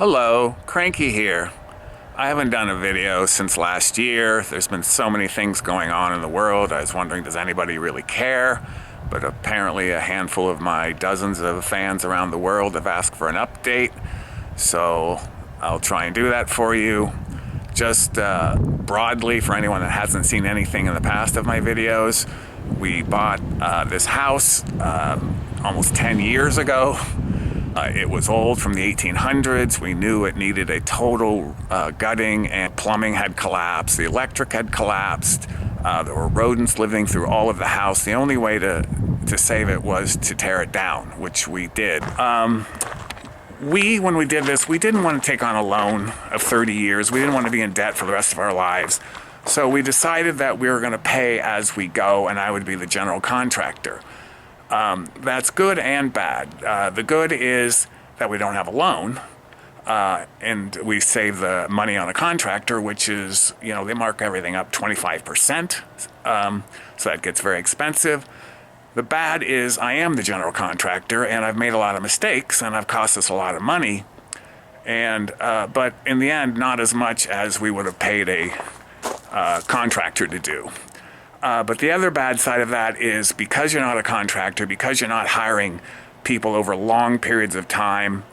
Hello, Cranky here. I haven't done a video since last year. There's been so many things going on in the world. I was wondering, does anybody really care? But apparently a handful of my dozens of fans around the world have asked for an update. So I'll try and do that for you. Just broadly, for anyone that hasn't seen anything in the past of my videos, we bought this house almost 10 years ago. It was old, from the 1800s. We knew it needed a total gutting, and plumbing had collapsed, the electric had collapsed, there were rodents living through all of the house. The only way to save it was to tear it down, which we did. When we did this, we didn't want to take on a loan of 30 years. We didn't want to be in debt for the rest of our lives. So we decided that we were going to pay as we go, and I would be the general contractor. That's good and bad. The good is that we don't have a loan, and we save the money on a contractor, which is, they mark everything up 25%, so that gets very expensive. The bad is I am the general contractor, and I've made a lot of mistakes, and I've cost us a lot of money, and but in the end, not as much as we would have paid a contractor to do. But the other bad side of that is, because you're not a contractor, because you're not hiring people over long periods of time,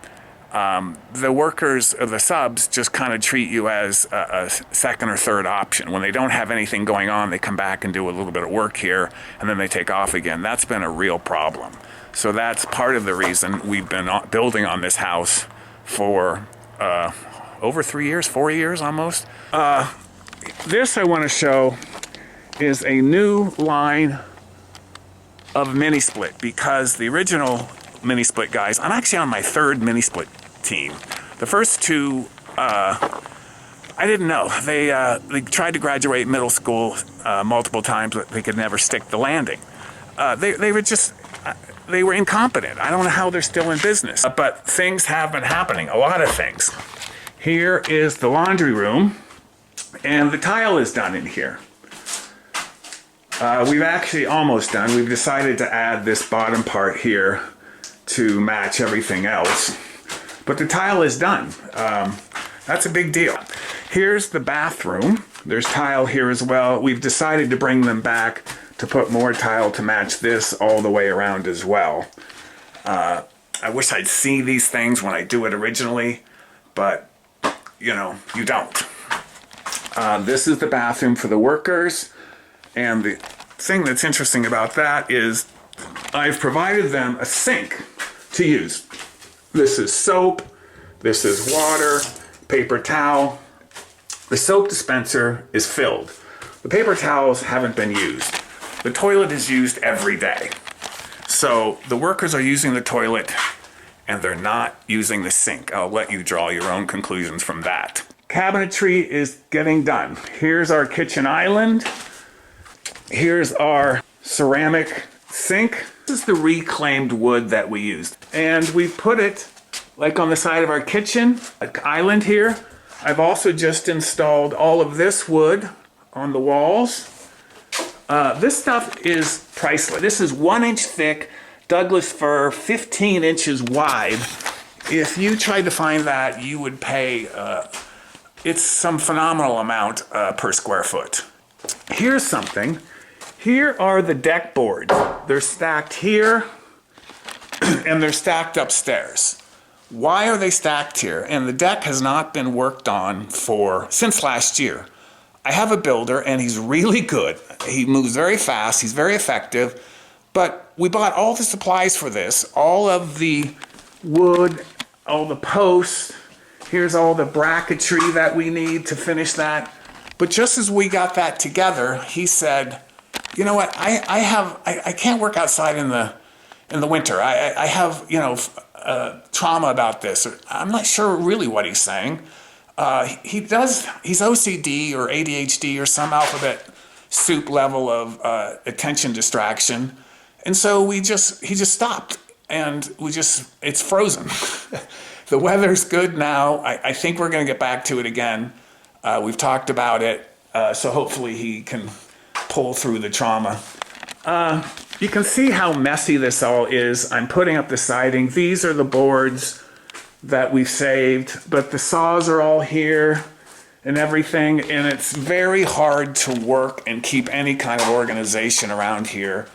the workers or the subs just kind of treat you as a second or third option. When they don't have anything going on, they come back and do a little bit of work here, and then they take off again. That's been a real problem. So that's part of the reason we've been building on this house for over 3 years, 4 years almost. This I want to show is a new line of mini split, because the original mini split guys, I'm actually on my third mini split team. The first two, I didn't know. They tried to graduate middle school multiple times, but they could never stick the landing. They were incompetent. I don't know how they're still in business, but things have been happening, a lot of things. Here is the laundry room, and the tile is done in here. We've actually almost done. We've decided to add this bottom part here to match everything else. But the tile is done. That's a big deal. Here's the bathroom. There's tile here as well. We've decided to bring them back to put more tile to match this all the way around as well. I wish I'd seen these things when I do it originally, but you don't. This is the bathroom for the workers. And the thing that's interesting about that is I've provided them a sink to use. This is soap, this is water, paper towel. The soap dispenser is filled. The paper towels haven't been used. The toilet is used every day. So the workers are using the toilet, and they're not using the sink. I'll let you draw your own conclusions from that. Cabinetry is getting done. Here's our kitchen island. Here's our ceramic sink. This is the reclaimed wood that we used. And we put it like on the side of our kitchen island here. I've also just installed all of this wood on the walls. This stuff is priceless. This is 1 inch thick Douglas fir, 15 inches wide. If you tried to find that, you would pay, it's some phenomenal amount per square foot. Here's something. Here are the deck boards. They're stacked here, and they're stacked upstairs. Why are they stacked here? And the deck has not been worked on since last year. I have a builder, and he's really good. He moves very fast, he's very effective, but we bought all the supplies for this, all of the wood, all the posts. Here's all the bracketry that we need to finish that. But just as we got that together, he said, you know what, I can't work outside in the winter. I have, trauma about this. I'm not sure really what he's saying. He's OCD or ADHD or some alphabet soup level of attention distraction. And so he just stopped, and it's frozen. The weather's good now. I think we're going to get back to it again. We've talked about it, so hopefully he can pull through the trauma. You can see how messy this all is. I'm putting up the siding. These are the boards that we've saved, but the saws are all here and everything, and it's very hard to work and keep any kind of organization around here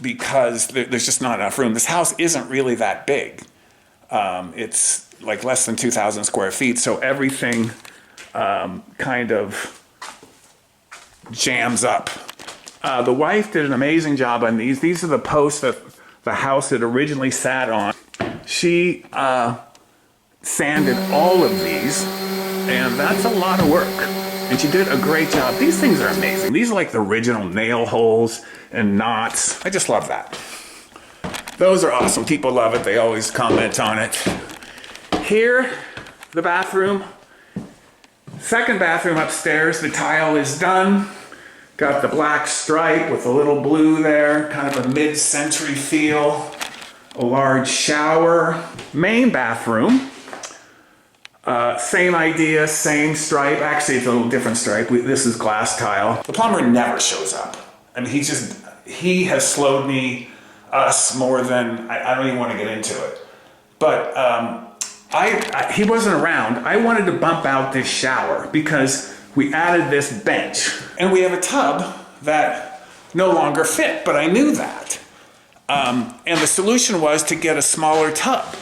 because there's just not enough room. This house isn't really that big. It's like less than 2,000 square feet, so everything kind of jams up. The wife did an amazing job on these. These are the posts that the house had originally sat on. She sanded all of these, and that's a lot of work. And she did a great job. These things are amazing. These are like the original nail holes and knots. I just love that. Those are awesome. People love it. They always comment on it. Here, the bathroom. Second bathroom upstairs. The tile is done. Got the black stripe with a little blue there. Kind of a mid-century feel. A large shower. Main bathroom. Same idea, same stripe. Actually, it's a little different stripe. This is glass tile. The plumber never shows up. I mean, he has slowed us more than, I don't even want to get into it. But he wasn't around. I wanted to bump out this shower because we added this bench. And we have a tub that no longer fit, but I knew that. And the solution was to get a smaller tub,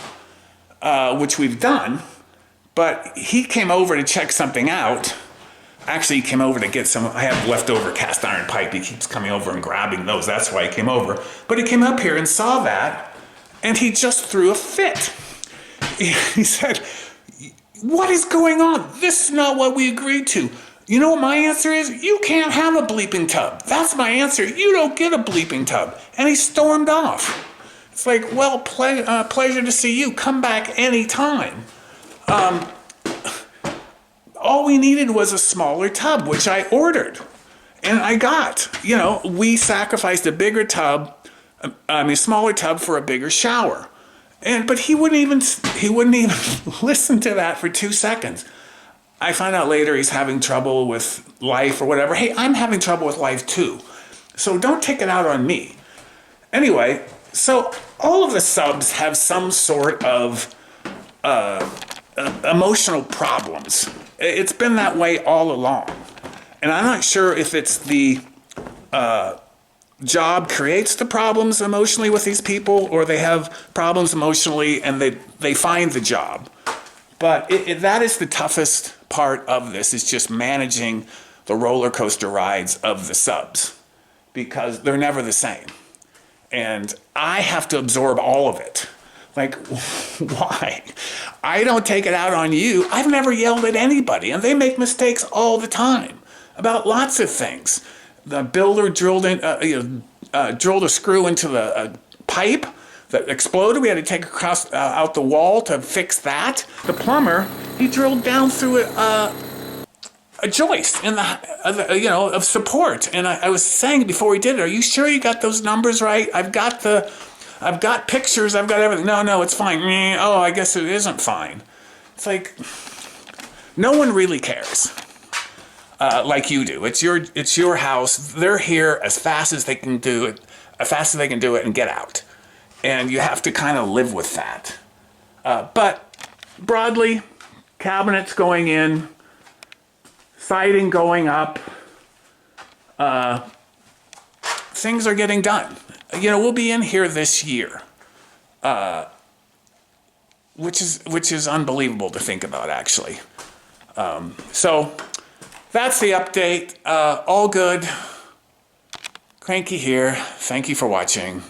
which we've done. But he came over to check something out. Actually, he came over to get some, I have leftover cast iron pipe. He keeps coming over and grabbing those. That's why he came over. But he came up here and saw that, and he just threw a fit. He said, "What is going on? This is not what we agreed to." You know what my answer is? You can't have a bleeping tub. That's my answer. You don't get a bleeping tub. And he stormed off. It's like, well, pleasure to see you. Come back anytime. All we needed was a smaller tub, which I ordered. And I got. You know, we sacrificed a bigger tub, smaller tub for a bigger shower. But he wouldn't even listen to that for 2 seconds. I find out later he's having trouble with life or whatever. Hey, I'm having trouble with life too. So don't take it out on me. Anyway, so all of the subs have some sort of emotional problems. It's been that way all along. And I'm not sure if it's the job creates the problems emotionally with these people, or they have problems emotionally and they find the job. But that is the toughest part of this, is just managing the roller coaster rides of the subs, because they're never the same. And I have to absorb all of it. Like, why? I don't take it out on you. I've never yelled at anybody, and they make mistakes all the time about lots of things. The builder drilled a screw into the pipe that exploded. We had to take out the wall to fix that. The plumber, he drilled down through a joist in of support. And I was saying before we did it, "Are you sure you got those numbers right? I've got pictures. I've got everything." No, it's fine. Oh, I guess it isn't fine. It's like, no one really cares like you do. It's your house. They're here as fast as they can do it, and get out. And you have to kind of live with that. But broadly, cabinets going in, siding going up, things are getting done. We'll be in here this year, which is unbelievable to think about, actually. So that's the update. All good. Cranky here. Thank you for watching.